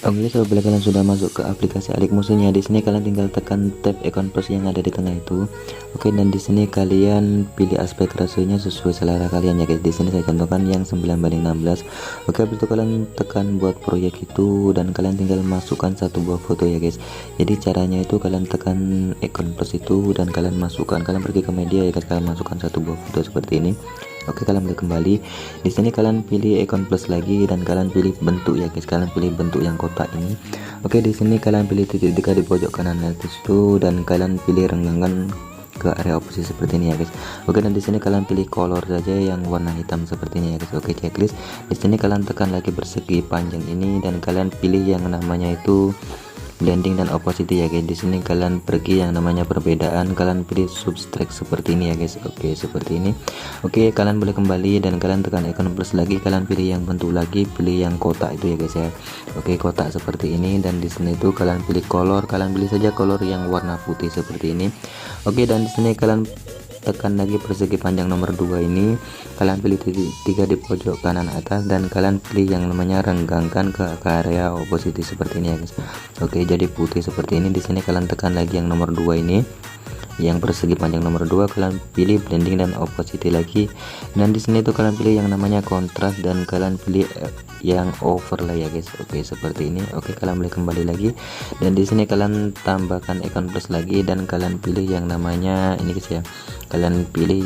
Oke, apabila kalian sudah masuk ke aplikasi Alik Musuhnya, di sini kalian tinggal tekan tab icon plus yang ada di tengah itu. Oke, dan di sini kalian pilih aspek rasionya sesuai selera kalian ya guys. Di sini saya contohkan yang 9:16. Oke, habis itu kalian tekan buat proyek itu dan kalian tinggal masukkan satu buah foto ya guys. Jadi caranya itu kalian tekan icon plus itu dan kalian masukkan, kalian pergi ke media ya guys, kalian masukkan satu buah foto seperti ini. Oke, kalian boleh kembali. Di sini kalian pilih icon plus lagi dan kalian pilih bentuk ya guys. Kalian pilih bentuk yang kotak ini. Oke, di sini kalian pilih titik 3 di pojok kanan atas itu dan kalian pilih renggangkan ke area oposisi seperti ini ya guys. Oke, dan di sini kalian pilih color saja yang warna hitam seperti ini ya guys. Oke, checklist. Di sini kalian tekan lagi persegi panjang ini dan kalian pilih yang namanya itu blending dan opacity ya guys. Di sini kalian pergi yang namanya perbedaan, kalian pilih subtract seperti ini ya guys. Oke, seperti ini. Oke, kalian boleh kembali dan kalian tekan icon plus lagi, kalian pilih yang bentuk lagi, pilih yang kotak itu ya guys ya. Oke, kotak seperti ini dan di sini itu kalian pilih color, kalian pilih saja color yang warna putih seperti ini. Oke, dan di sini kalian tekan lagi persegi panjang nomor 2 ini, kalian pilih titik 3 di pojok kanan atas dan kalian pilih yang namanya renggangkan ke area opposite seperti ini ya guys. Oke, jadi putih seperti ini. Di sini kalian tekan lagi yang nomor 2 ini, yang persegi panjang nomor 2, kalian pilih blending dan opacity lagi dan di sini tuh kalian pilih yang namanya kontras dan kalian pilih yang overlay ya guys. Oke, seperti ini. Oke, kalian boleh kembali lagi dan di sini kalian tambahkan icon plus lagi dan kalian pilih yang namanya ini guys ya, kalian pilih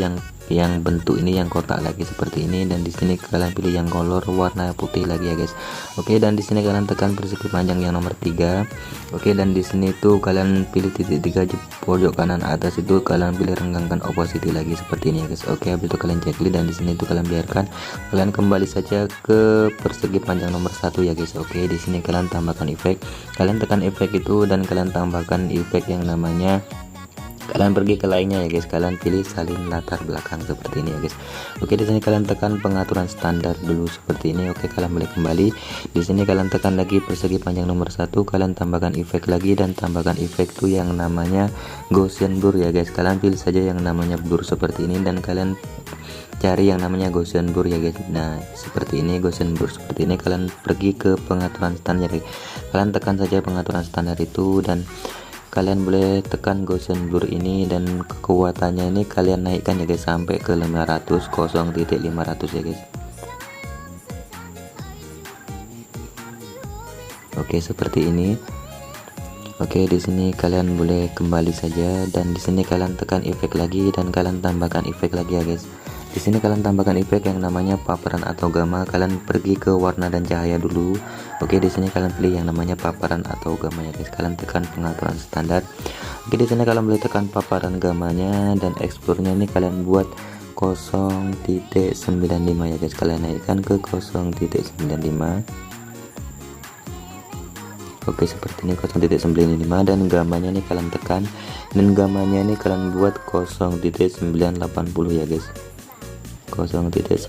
yang bentuk ini yang kotak lagi seperti ini dan di sini kalian pilih yang color warna putih lagi ya guys. Oke, dan di sini kalian tekan persegi panjang yang nomor 3. Oke, dan di sini tuh kalian pilih titik 3 di pojok kanan atas itu, kalian pilih renggangkan opacity lagi seperti ini ya guys. Oke, habis itu kalian checklist dan di sini tuh kalian biarkan, kalian kembali saja ke persegi panjang nomor 1 ya guys. Oke, di sini kalian tambahkan efek, kalian tekan efek itu dan kalian tambahkan efek yang namanya, kalian pergi ke lainnya ya guys, kalian pilih salin latar belakang seperti ini ya guys. Oke, di sini kalian tekan pengaturan standar dulu seperti ini. Oke, kalian boleh kembali. Di sini kalian tekan lagi persegi panjang nomor 1, kalian tambahkan efek lagi dan tambahkan efek tuh yang namanya Gaussian blur ya guys. Kalian pilih saja yang namanya blur seperti ini dan kalian cari yang namanya Gaussian blur ya guys. Nah, seperti ini Gaussian blur seperti ini, kalian pergi ke pengaturan standar ya. Kalian tekan saja pengaturan standar itu dan kalian boleh tekan Gaussian blur ini dan kekuatannya ini kalian naikkan ya guys sampai ke 500 0.500 ya guys. Oke, seperti ini. Oke, di sini kalian boleh kembali saja dan di sini kalian tekan efek lagi dan kalian tambahkan efek lagi ya guys. Di sini kalian tambahkan efek yang namanya paparan atau gamma, kalian pergi ke warna dan cahaya dulu. Oke, di sini kalian pilih yang namanya paparan atau gamma ya guys. Kalian tekan pengaturan standar. Oke, di sini kalian boleh tekan paparan gamanya dan explore-nya ini kalian buat 0.95 ya guys. Kalian naikkan ke 0.95. Oke, seperti ini 0.95 dan gamanya nih kalian tekan dan gamanya ini kalian buat 0.980 ya guys. 0.980.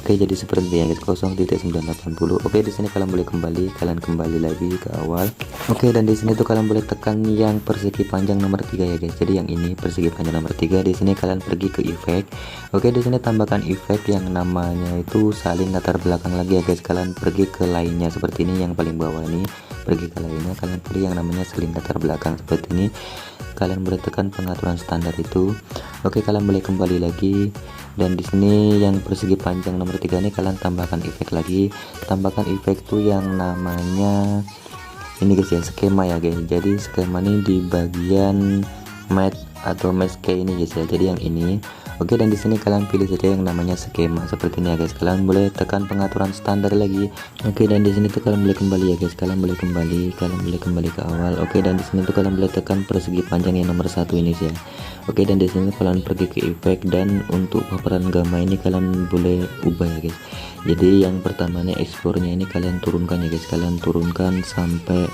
Oke, jadi seperti ya guys, 0.980. Oke, di sini kalian boleh kembali, kalian kembali lagi ke awal. Oke, dan di sini tuh kalian boleh tekan yang persegi panjang nomor 3 ya guys. Jadi yang ini persegi panjang nomor 3, di sini kalian pergi ke efek. Oke, di sini tambahkan efek yang namanya itu salin latar belakang lagi ya guys. Kalian pergi ke lainnya seperti ini, yang paling bawah ini, pergi ke lainnya, kalian pilih yang namanya salin latar belakang seperti ini. Kalian boleh tekan pengaturan standar itu. Oke, kalian boleh kembali lagi dan di sini yang persegi panjang nomor 3 ini kalian tambahkan efek lagi. Tambahkan efek tuh yang namanya ini guys ya, skema ya guys. Jadi skema ini di bagian matte atau mask ini guys ya. Jadi yang ini. Oke, dan di sini kalian pilih saja yang namanya skema seperti ini ya guys. Kalian boleh tekan pengaturan standar lagi. Oke, dan di sini tuh kalian boleh kembali ya guys. Kalian boleh kembali ke awal. Oke, dan di sini tuh kalian boleh tekan persegi panjang yang nomor 1 ini sih ya. Oke, dan di sini kalian pergi ke efek dan untuk paparan gamma ini kalian boleh ubah ya guys. Jadi yang pertama nih explore-nya ini kalian turunkan ya guys. Kalian turunkan sampai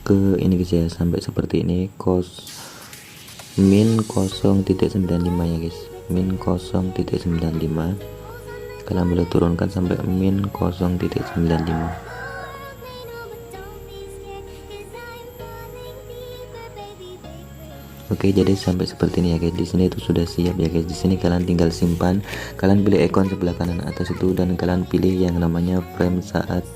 ke ini guys ya, sampai seperti ini min 0.95 ya guys. Min 0.95. Kalian boleh turunkan sampai min 0.95. Oke, jadi sampai seperti ini ya guys. Di sini itu sudah siap ya guys. Di sini kalian tinggal simpan. Kalian pilih icon sebelah kanan atas itu dan kalian pilih yang namanya frame saat.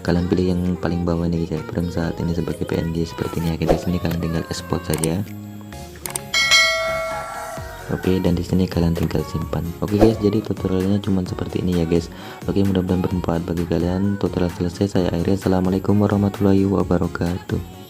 Kalian pilih yang paling bawah ini guys ya, frame saat ini sebagai PNG seperti ini ya guys. Di sini kalian tinggal export saja. Oke, dan di sini kalian tinggal simpan. Oke guys, jadi tutorialnya cuma seperti ini ya guys. Oke, mudah-mudahan bermanfaat bagi kalian. Tutorial selesai, saya akhiri. Assalamualaikum warahmatullahi wabarakatuh.